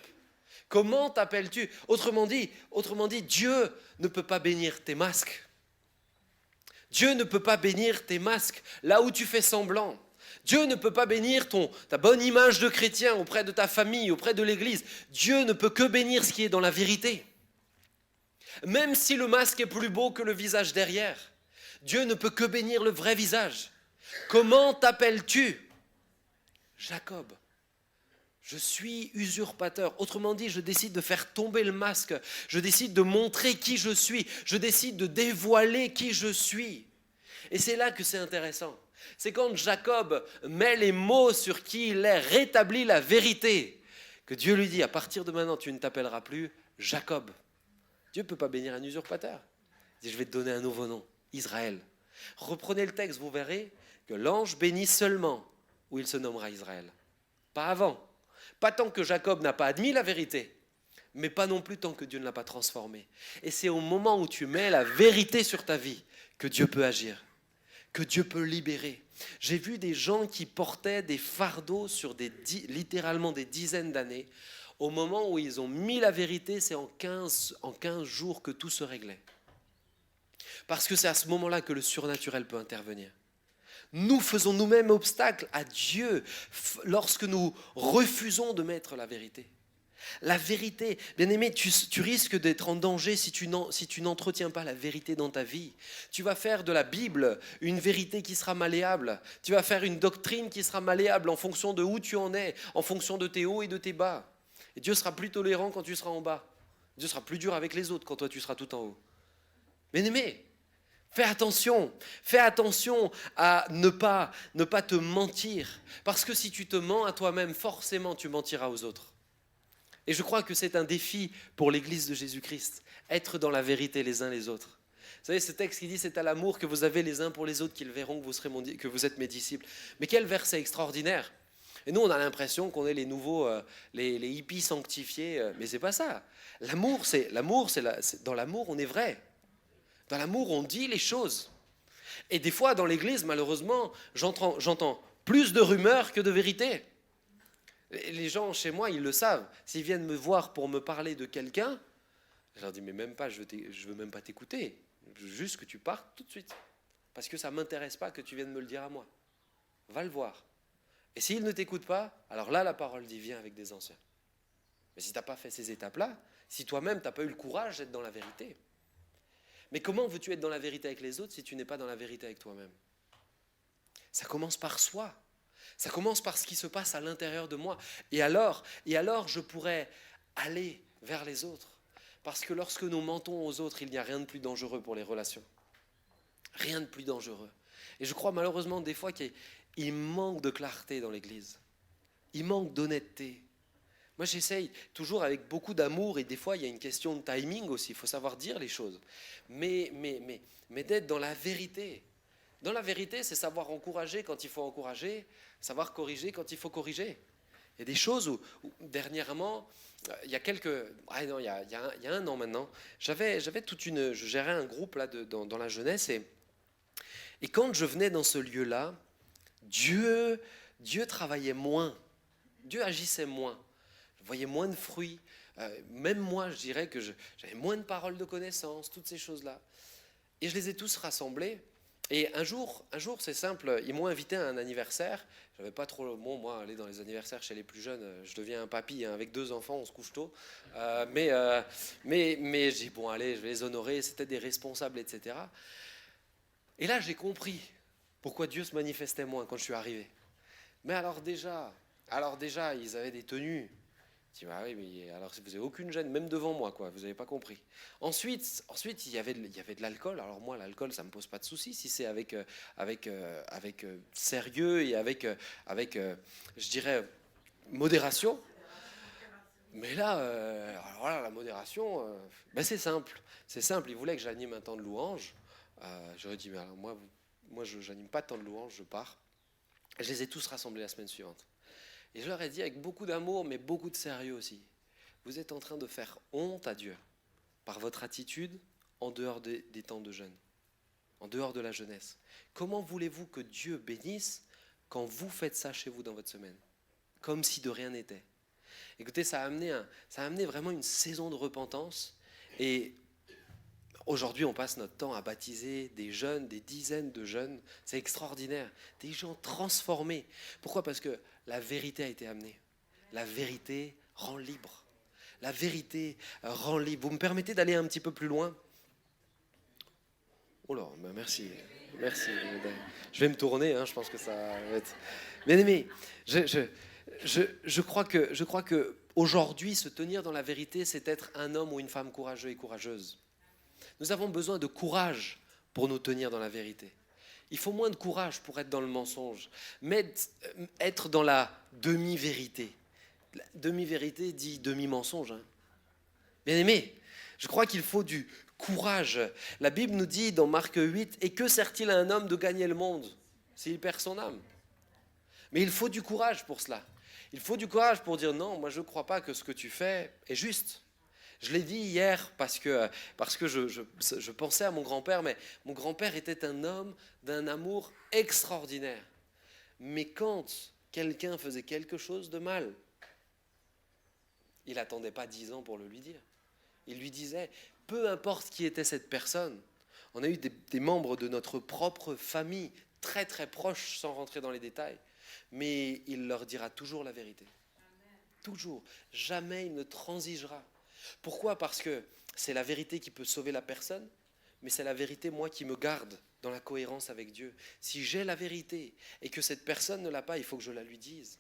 Speaker 1: Comment t'appelles-tu? Autrement dit, Dieu ne peut pas bénir tes masques. Dieu ne peut pas bénir tes masques là où tu fais semblant. Dieu ne peut pas bénir ta bonne image de chrétien auprès de ta famille, auprès de l'Église. Dieu ne peut que bénir ce qui est dans la vérité. Même si le masque est plus beau que le visage derrière, Dieu ne peut que bénir le vrai visage. Comment t'appelles-tu? Jacob. Je suis usurpateur. Autrement dit, je décide de faire tomber le masque. Je décide de montrer qui je suis. Je décide de dévoiler qui je suis. Et c'est là que c'est intéressant. C'est quand Jacob met les mots sur qui il est, rétablit la vérité, que Dieu lui dit, à partir de maintenant, tu ne t'appelleras plus Jacob. Dieu ne peut pas bénir un usurpateur. Il dit, je vais te donner un nouveau nom, Israël. Reprenez le texte, vous verrez que l'ange bénit seulement où il se nommera Israël. Pas avant. Pas tant que Jacob n'a pas admis la vérité, mais pas non plus tant que Dieu ne l'a pas transformé. Et c'est au moment où tu mets la vérité sur ta vie que Dieu peut agir. que Dieu peut libérer. J'ai vu des gens qui portaient des fardeaux sur littéralement des dizaines d'années. Au moment où ils ont mis la vérité, c'est en 15 jours que tout se réglait. Parce que c'est à ce moment-là que le surnaturel peut intervenir. Nous faisons nous-mêmes obstacle à Dieu lorsque nous refusons de mettre la vérité. La vérité, bien aimé, tu risques d'être en danger si tu n'entretiens pas la vérité dans ta vie. Tu vas faire de la Bible une vérité qui sera malléable. Tu vas faire une doctrine qui sera malléable en fonction de où tu en es, en fonction de tes hauts et de tes bas. Et Dieu sera plus tolérant quand tu seras en bas. Dieu sera plus dur avec les autres quand toi tu seras tout en haut. Bien aimé, fais attention à ne pas te mentir. Parce que si tu te mens à toi-même, forcément tu mentiras aux autres. Et je crois que c'est un défi pour l'Église de Jésus-Christ, être dans la vérité les uns les autres. Vous savez, ce texte qui dit « c'est à l'amour que vous avez les uns pour les autres qu'ils verront que vous êtes mes disciples ». Mais quel verset extraordinaire! Et nous, on a l'impression qu'on est les nouveaux, les hippies sanctifiés, mais c'est pas ça. Dans l'amour, on est vrai. Dans l'amour, on dit les choses. Et des fois, dans l'Église, malheureusement, j'entends plus de rumeurs que de vérité. Les gens chez moi, ils le savent. S'ils viennent me voir pour me parler de quelqu'un, je leur dis, mais même pas, je veux même pas t'écouter. Je veux juste que tu partes tout de suite. Parce que ça ne m'intéresse pas que tu viennes me le dire à moi. Va le voir. Et s'il ne t'écoute pas, alors là, la parole dit, viens avec des anciens. Mais si tu n'as pas fait ces étapes-là, si toi-même, tu n'as pas eu le courage d'être dans la vérité. Mais comment veux-tu être dans la vérité avec les autres si tu n'es pas dans la vérité avec toi-même? Ça commence par soi. Ça commence par ce qui se passe à l'intérieur de moi. Et alors, je pourrais aller vers les autres. Parce que lorsque nous mentons aux autres, il n'y a rien de plus dangereux pour les relations. Rien de plus dangereux. Et je crois malheureusement des fois qu'il manque de clarté dans l'Église. Il manque d'honnêteté. Moi, j'essaye toujours avec beaucoup d'amour et des fois, il y a une question de timing aussi. Il faut savoir dire les choses. Mais d'être dans la vérité. Dans la vérité, c'est savoir encourager quand il faut encourager, savoir corriger quand il faut corriger. Il y a des choses où dernièrement, il y a un an maintenant, je gérais un groupe là dans la jeunesse et quand je venais dans ce lieu-là, Dieu travaillait moins, Dieu agissait moins, je voyais moins de fruits, même moi je dirais que j'avais moins de paroles de connaissance, toutes ces choses-là. Et je les ai tous rassemblés. Et un jour, c'est simple, ils m'ont invité à un anniversaire. J'avais pas trop moi aller dans les anniversaires chez les plus jeunes. Je deviens un papy avec 2 enfants, on se couche tôt. Mais j'ai dit bon allez, je vais les honorer. C'était des responsables, etc. Et là j'ai compris pourquoi Dieu se manifestait moins quand je suis arrivé. Mais alors déjà, ils avaient des tenues. Je dis, bah oui, mais alors vous n'avez aucune gêne, même devant moi, quoi, vous n'avez pas compris. Ensuite, il y avait de l'alcool. Alors moi, l'alcool, ça ne me pose pas de souci si c'est avec sérieux et avec je dirais, modération. Mais là, alors là la modération, c'est simple. C'est simple, ils voulaient que j'anime un temps de louange. J'aurais dit, mais alors moi je n'anime pas de temps de louange, je pars. Je les ai tous rassemblés la semaine suivante. Et je leur ai dit avec beaucoup d'amour, mais beaucoup de sérieux aussi, vous êtes en train de faire honte à Dieu par votre attitude en dehors des temps de jeûne, en dehors de la jeunesse. Comment voulez-vous que Dieu bénisse quand vous faites ça chez vous dans votre semaine, comme si de rien n'était? Écoutez, ça a amené vraiment une saison de repentance. Et aujourd'hui, on passe notre temps à baptiser des jeunes, des dizaines de jeunes. C'est extraordinaire. Des gens transformés. Pourquoi? Parce que la vérité a été amenée. La vérité rend libre. La vérité rend libre. Vous me permettez d'aller un petit peu plus loin? Oh là, merci. Merci. Je vais me tourner, je pense que ça va être... Bien aimé, je crois que aujourd'hui, se tenir dans la vérité, c'est être un homme ou une femme courageux et courageuse. Nous avons besoin de courage pour nous tenir dans la vérité. Il faut moins de courage pour être dans le mensonge, mais être dans la demi-vérité. La demi-vérité dit demi-mensonge. Bien aimé, je crois qu'il faut du courage. La Bible nous dit dans Marc 8, « Et que sert-il à un homme de gagner le monde s'il perd son âme ?» Mais il faut du courage pour cela. Il faut du courage pour dire non, moi je ne crois pas que ce que tu fais est juste. Je l'ai dit hier parce que je pensais à mon grand-père, mais mon grand-père était un homme d'un amour extraordinaire. Mais quand quelqu'un faisait quelque chose de mal, il n'attendait pas 10 ans pour le lui dire. Il lui disait, peu importe qui était cette personne, on a eu des membres de notre propre famille très très proches, sans rentrer dans les détails, mais il leur dira toujours la vérité. Toujours. Jamais il ne transigera. Pourquoi ? Parce que c'est la vérité qui peut sauver la personne, mais c'est la vérité, moi, qui me garde dans la cohérence avec Dieu. Si j'ai la vérité et que cette personne ne l'a pas, il faut que je la lui dise.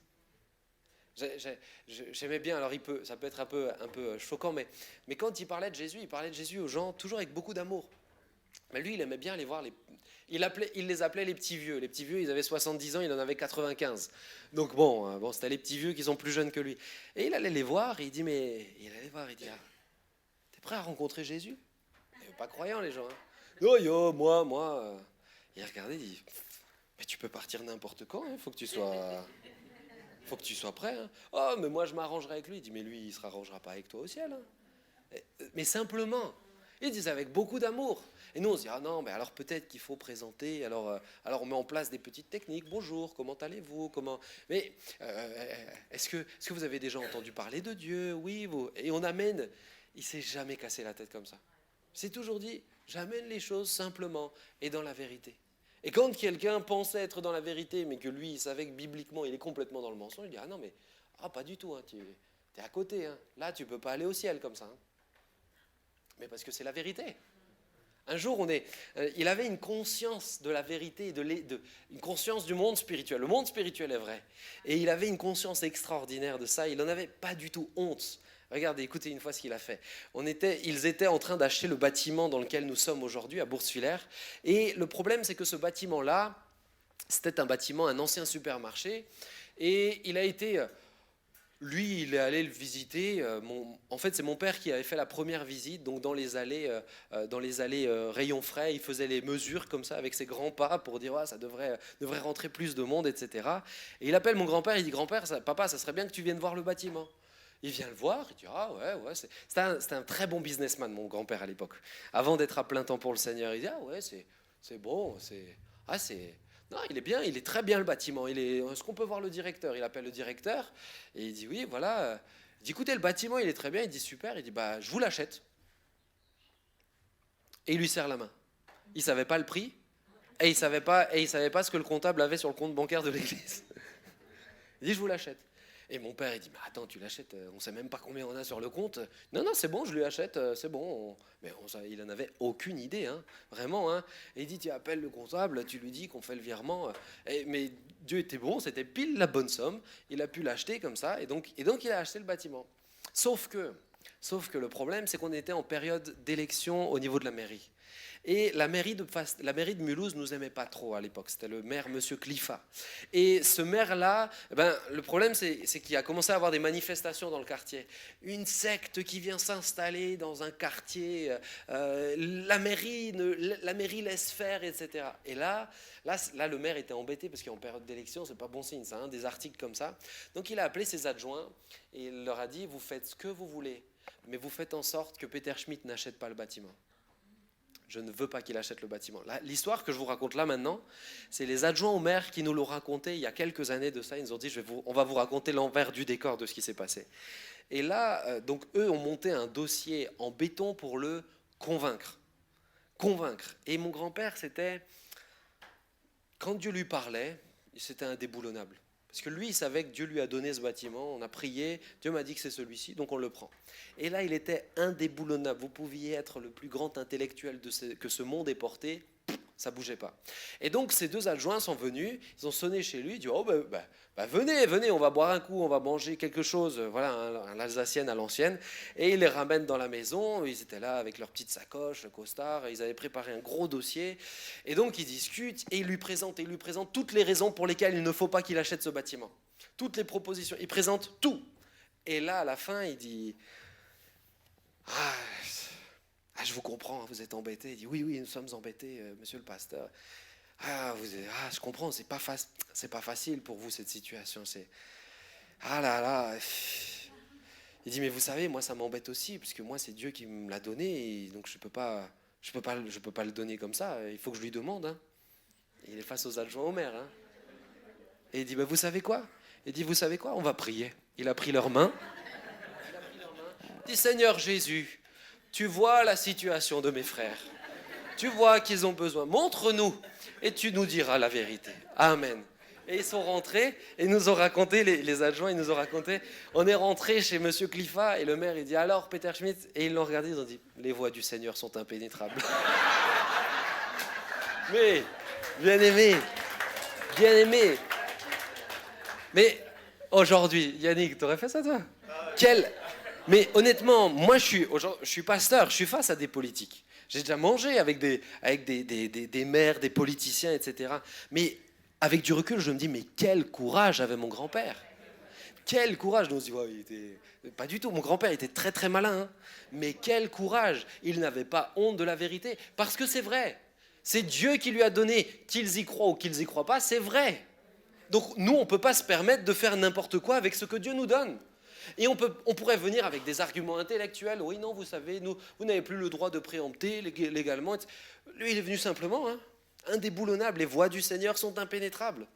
Speaker 1: J'aimais bien, alors ça peut être un peu choquant, mais quand il parlait de Jésus aux gens toujours avec beaucoup d'amour. Mais lui, il aimait bien aller voir il les appelait les petits vieux. Les petits vieux, ils avaient 70 ans, il en avait 95. Donc bon, c'était les petits vieux qui sont plus jeunes que lui. Et il allait les voir, et il dit, ah, t'es prêt à rencontrer Jésus ? Ils n'étaient pas croyants, les gens. Hein. Yo, moi. Il regardait, il dit, mais tu peux partir n'importe quand, il faut que tu sois prêt. Hein. Oh, mais moi, je m'arrangerai avec lui. Il dit, mais lui, il ne se arrangera pas avec toi au ciel. Hein. Mais simplement, ils disent avec beaucoup d'amour. Et nous, on se dit, ah non, mais alors peut-être qu'il faut présenter. Alors on met en place des petites techniques. Bonjour, comment allez-vous ? Mais est-ce que vous avez déjà entendu parler de Dieu ? Oui, vous. Et on amène. Il ne s'est jamais cassé la tête comme ça. C'est toujours dit, j'amène les choses simplement et dans la vérité. Et quand quelqu'un pensait être dans la vérité, mais que lui, il savait que bibliquement, il est complètement dans le mensonge, il dit, ah non, mais pas du tout, hein, tu es à côté. Hein. Là, tu ne peux pas aller au ciel comme ça. Hein. Mais parce que c'est la vérité. Un jour, il avait une conscience de la vérité, une conscience du monde spirituel. Le monde spirituel est vrai. Et il avait une conscience extraordinaire de ça. Il n'en avait pas du tout honte. Regardez, écoutez une fois ce qu'il a fait. Ils étaient en train d'acheter le bâtiment dans lequel nous sommes aujourd'hui, à Bourse-Filaire. Et le problème, c'est que ce bâtiment-là, c'était un ancien supermarché. Et il a été... Lui, il est allé le visiter. En fait, c'est mon père qui avait fait la première visite. Donc, dans les allées rayons frais, il faisait les mesures comme ça avec ses grands pas pour dire ça devrait rentrer plus de monde, etc. Et il appelle mon grand-père. Il dit, grand-père, papa, ça serait bien que tu viennes voir le bâtiment. Il vient le voir. Il dit, ouais. C'était un très bon businessman, mon grand-père à l'époque. Avant d'être à plein temps pour le Seigneur, il dit, c'est bon, Non, il est bien, il est très bien le bâtiment. Est-ce qu'on peut voir le directeur ? Il appelle le directeur et il dit oui, voilà. Il dit écoutez, le bâtiment, il est très bien. Il dit super. Il dit je vous l'achète. Et il lui serre la main. Il savait pas le prix et il savait pas ce que le comptable avait sur le compte bancaire de l'église. Il dit je vous l'achète. Et mon père, il dit, mais attends, tu l'achètes, on ne sait même pas combien on a sur le compte. Non, c'est bon, je lui achète, c'est bon. Il n'en avait aucune idée, hein, vraiment. Hein. Et il dit, tu appelles le comptable, tu lui dis qu'on fait le virement. Mais Dieu était bon, c'était pile la bonne somme. Il a pu l'acheter comme ça, et donc il a acheté le bâtiment. Sauf que le problème, c'est qu'on était en période d'élection au niveau de la mairie. Et la mairie de Mulhouse ne nous aimait pas trop à l'époque. C'était le maire, Monsieur Cliffat. Et ce maire-là, le problème, c'est qu'il a commencé à avoir des manifestations dans le quartier. Une secte qui vient s'installer dans un quartier. La mairie laisse faire, etc. Et là, le maire était embêté parce qu'en période d'élection, c'est pas bon signe, ça, hein, des articles comme ça. Donc il a appelé ses adjoints et il leur a dit, vous faites ce que vous voulez, mais vous faites en sorte que Peter Schmitt n'achète pas le bâtiment. Je ne veux pas qu'il achète le bâtiment. L'histoire que je vous raconte là maintenant, c'est les adjoints au maire qui nous l'ont raconté il y a quelques années de ça. Ils nous ont dit, on va vous raconter l'envers du décor de ce qui s'est passé. Et là, donc eux ont monté un dossier en béton pour le convaincre. Et mon grand-père, quand Dieu lui parlait, c'était indéboulonnable. Parce que lui, il savait que Dieu lui a donné ce bâtiment, on a prié, Dieu m'a dit que c'est celui-ci, donc on le prend. Et là, il était indéboulonnable. Vous pouviez être le plus grand intellectuel que ce monde ait porté, ça ne bougeait pas. Et donc, ces deux adjoints sont venus, ils ont sonné chez lui, ils disent « Oh, venez, on va boire un coup, on va manger quelque chose. » Voilà, un Alsacienne à l'ancienne. Et ils les ramènent dans la maison, ils étaient là avec leur petite sacoche, le costard, et ils avaient préparé un gros dossier. Et donc, ils discutent, et ils lui présentent toutes les raisons pour lesquelles il ne faut pas qu'il achète ce bâtiment. Toutes les propositions, ils présentent tout. Et là, à la fin, il dit je vous comprends, vous êtes embêté. Il dit oui, nous sommes embêtés, monsieur le pasteur. Je comprends, c'est pas facile pour vous cette situation. Il dit, mais vous savez, moi ça m'embête aussi, puisque moi c'est Dieu qui me l'a donné, et donc je peux pas le donner comme ça, il faut que je lui demande. Hein. Il est face aux adjoints au maire. Hein. Et il dit, vous savez quoi? Il dit, vous savez quoi? On va prier. Il a pris leurs mains. Il dit, Seigneur Jésus, tu vois la situation de mes frères. Tu vois qu'ils ont besoin. Montre-nous et tu nous diras la vérité. Amen. Et ils sont rentrés et ils nous ont raconté, les adjoints, ils nous ont raconté, on est rentré chez Monsieur Cliffat et le maire, il dit, alors Peter Schmidt, et ils l'ont regardé, ils ont dit, les voies du Seigneur sont impénétrables. Mais, bien aimé, mais aujourd'hui, Yannick, t'aurais fait ça toi? Mais honnêtement, moi je suis pasteur, je suis face à des politiques. J'ai déjà mangé avec des maires, des politiciens, etc. Mais avec du recul, je me dis, mais quel courage avait mon grand-père. Quel courage. On se dit, ouais, pas du tout, mon grand-père était très très malin. Hein. Mais quel courage. Il n'avait pas honte de la vérité. Parce que c'est vrai. C'est Dieu qui lui a donné, qu'ils y croient ou qu'ils y croient pas, c'est vrai. Donc nous, on ne peut pas se permettre de faire n'importe quoi avec ce que Dieu nous donne. Et on pourrait venir avec des arguments intellectuels. Oui, non, vous savez, vous n'avez plus le droit de préempter légalement. Lui, il est venu simplement, indéboulonnable. Les voies du Seigneur sont impénétrables.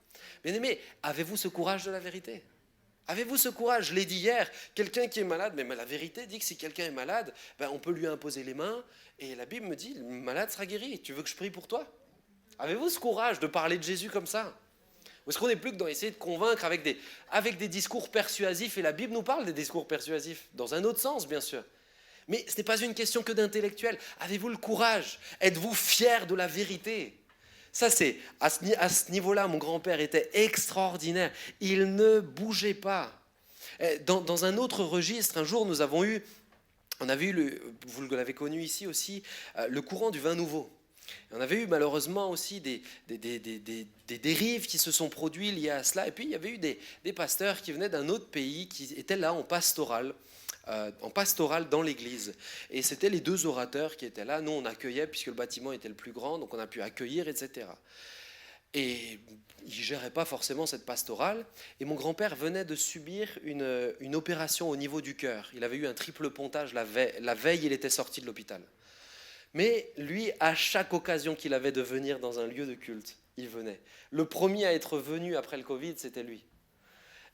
Speaker 1: Bien aimé, avez-vous ce courage de la vérité? Avez-vous ce courage? Je l'ai dit hier, quelqu'un qui est malade, mais la vérité dit que si quelqu'un est malade, on peut lui imposer les mains. Et la Bible me dit, le malade sera guéri. Tu veux que je prie pour toi? Avez-vous ce courage de parler de Jésus comme ça? Ou est-ce qu'on n'est plus que dans essayer de convaincre avec des discours persuasifs? Et la Bible nous parle des discours persuasifs, dans un autre sens, bien sûr. Mais ce n'est pas une question que d'intellectuel. Avez-vous le courage? Êtes-vous fiers de la vérité? Ça, c'est à ce niveau-là, mon grand-père était extraordinaire. Il ne bougeait pas. Dans un autre registre, un jour, on avait eu, vous l'avez connu ici aussi, le courant du vin nouveau. On avait eu malheureusement aussi des dérives qui se sont produites liées à cela. Et puis il y avait eu des pasteurs qui venaient d'un autre pays, qui étaient là en pastoral dans l'église. Et c'était les deux orateurs qui étaient là. Nous, on accueillait, puisque le bâtiment était le plus grand, donc on a pu accueillir, etc. Et il ne gérait pas forcément cette pastorale. Et mon grand-père venait de subir une opération au niveau du cœur. Il avait eu un triple pontage la veille, il était sorti de l'hôpital. Mais lui, à chaque occasion qu'il avait de venir dans un lieu de culte, il venait. Le premier à être venu après le Covid, c'était lui.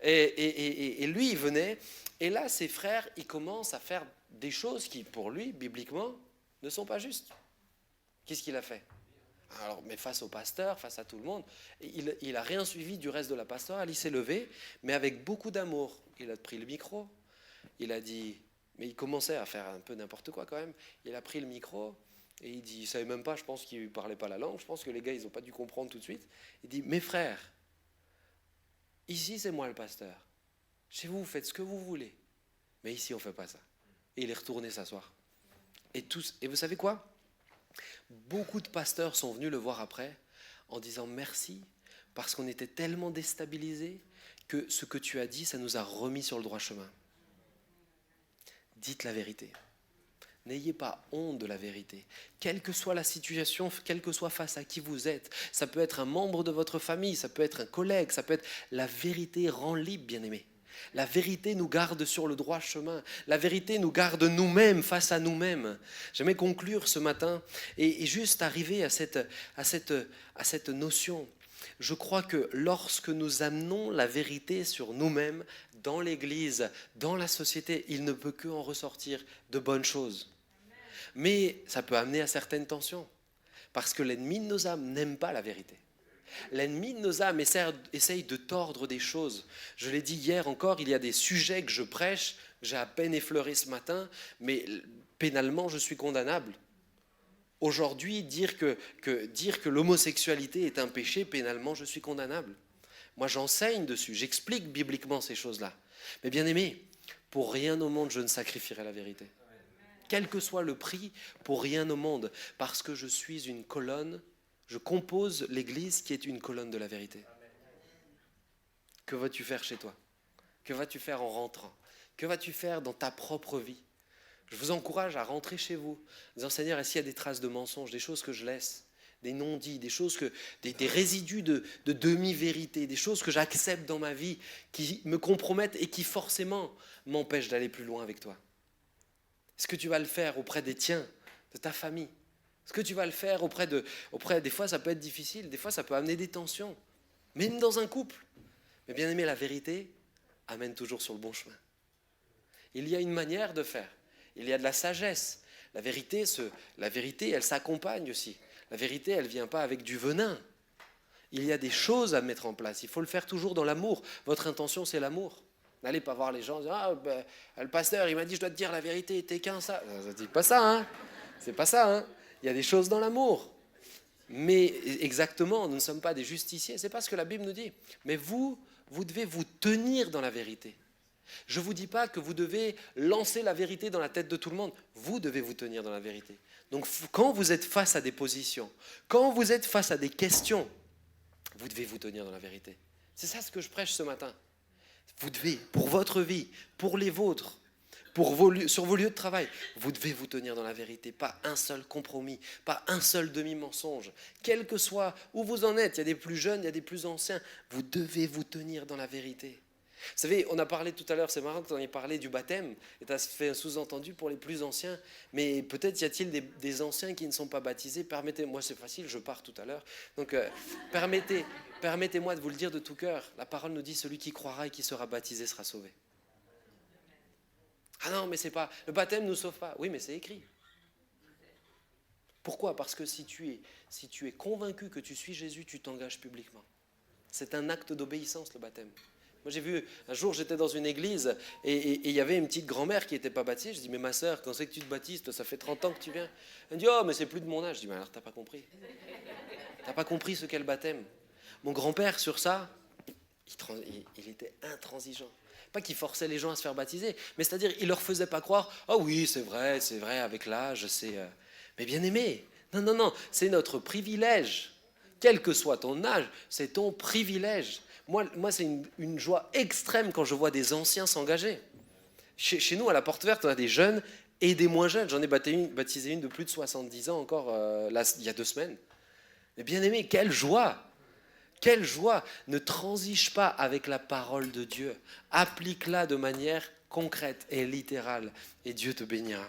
Speaker 1: Et lui, il venait. Et là, ses frères, ils commencent à faire des choses qui, pour lui, bibliquement, ne sont pas justes. Qu'est-ce qu'il a fait? Alors, mais face au pasteur, face à tout le monde, il n'a rien suivi du reste de la pastorale. Il s'est levé, mais avec beaucoup d'amour. Il a pris le micro. Il a dit... Mais il commençait à faire un peu n'importe quoi quand même. Il a pris le micro et il dit, il ne savait même pas, je pense qu'il ne parlait pas la langue, je pense que les gars, ils n'ont pas dû comprendre tout de suite. Il dit, mes frères, ici c'est moi le pasteur. Chez vous, vous faites ce que vous voulez. Mais ici, on ne fait pas ça. Et il est retourné s'asseoir. Et vous savez quoi? Beaucoup de pasteurs sont venus le voir après en disant merci parce qu'on était tellement déstabilisés que ce que tu as dit, ça nous a remis sur le droit chemin. Dites la vérité. N'ayez pas honte de la vérité. Quelle que soit la situation, quelle que soit face à qui vous êtes, ça peut être un membre de votre famille, ça peut être un collègue, ça peut être... La vérité rend libre, bien-aimé. La vérité nous garde sur le droit chemin. La vérité nous garde nous-mêmes face à nous-mêmes. J'aimerais conclure ce matin et juste arriver à cette notion. Je crois que lorsque nous amenons la vérité sur nous-mêmes, dans l'Église, dans la société, il ne peut qu'en ressortir de bonnes choses. Mais ça peut amener à certaines tensions, parce que l'ennemi de nos âmes n'aime pas la vérité. L'ennemi de nos âmes essaye de tordre des choses. Je l'ai dit hier encore, il y a des sujets que je prêche, que j'ai à peine effleurés ce matin, mais pénalement je suis condamnable. Aujourd'hui, dire que l'homosexualité est un péché, pénalement, je suis condamnable. Moi, j'enseigne dessus, j'explique bibliquement ces choses-là. Mais bien aimé, pour rien au monde, je ne sacrifierai la vérité. Quel que soit le prix, pour rien au monde, parce que je suis une colonne, je compose l'Église qui est une colonne de la vérité. Que vas-tu faire chez toi? Que vas-tu faire en rentrant? Que vas-tu faire dans ta propre vie? Je vous encourage à rentrer chez vous, en disant Seigneur, est-ce qu'il y a des traces de mensonges, des choses que je laisse, des non-dits, des choses des résidus de demi-vérité, des choses que j'accepte dans ma vie, qui me compromettent et qui forcément m'empêchent d'aller plus loin avec toi. Est-ce que tu vas le faire auprès des tiens, de ta famille? Est-ce que tu vas le faire des fois ça peut être difficile, des fois ça peut amener des tensions, même dans un couple. Mais bien aimé, la vérité amène toujours sur le bon chemin. Il y a une manière de faire, il y a de la sagesse. La vérité, elle s'accompagne aussi. La vérité, elle ne vient pas avec du venin. Il y a des choses à mettre en place. Il faut le faire toujours dans l'amour. Votre intention, c'est l'amour. N'allez pas voir les gens, le pasteur, il m'a dit, je dois te dire la vérité, t'es qu'un ça. Ça ne dit pas ça, hein. C'est pas ça, hein. Il y a des choses dans l'amour. Mais exactement, nous ne sommes pas des justiciers. C'est pas ce que la Bible nous dit. Mais vous devez vous tenir dans la vérité. Je ne vous dis pas que vous devez lancer la vérité dans la tête de tout le monde. Vous devez vous tenir dans la vérité. Donc quand vous êtes face à des positions, quand vous êtes face à des questions, vous devez vous tenir dans la vérité. C'est ça ce que je prêche ce matin. Vous devez, pour votre vie, pour les vôtres, sur vos lieux de travail, vous devez vous tenir dans la vérité. Pas un seul compromis, pas un seul demi-mensonge. Quel que soit où vous en êtes, il y a des plus jeunes, il y a des plus anciens, vous devez vous tenir dans la vérité. Vous savez, on a parlé tout à l'heure, c'est marrant que tu en aies parlé du baptême, et tu as fait un sous-entendu pour les plus anciens, mais peut-être y a-t-il des anciens qui ne sont pas baptisés. Permettez-moi, c'est facile, je pars tout à l'heure, donc permettez-moi de vous le dire de tout cœur. La parole nous dit, celui qui croira et qui sera baptisé sera sauvé. Ah non, mais c'est pas, le baptême ne nous sauve pas. Oui, mais c'est écrit. Pourquoi ? Parce que si tu es convaincu que tu suis Jésus, tu t'engages publiquement. C'est un acte d'obéissance, le baptême. Moi, j'ai vu, un jour, j'étais dans une église et il y avait une petite grand-mère qui n'était pas baptisée. Je dis, mais ma sœur, quand c'est que tu te baptises? Toi, ça fait 30 ans que tu viens. Elle me dit, oh, mais c'est plus de mon âge. Je dis, mais alors, t'as pas compris. T'as pas compris ce qu'est le baptême. Mon grand-père, sur ça, il était intransigeant. Pas qu'il forçait les gens à se faire baptiser, mais c'est-à-dire, il leur faisait pas croire, ah oui, c'est vrai, avec l'âge, c'est... Mais bien aimé, non, c'est notre privilège. Quel que soit ton âge, c'est ton privilège. Moi, c'est une joie extrême quand je vois des anciens s'engager. Chez nous, à la Porte Verte, on a des jeunes et des moins jeunes. J'en ai baptisé une de plus de 70 ans encore il y a 2 semaines. Mais bien aimé, quelle joie! Quelle joie! Ne transige pas avec la parole de Dieu. Applique-la de manière concrète et littérale et Dieu te bénira.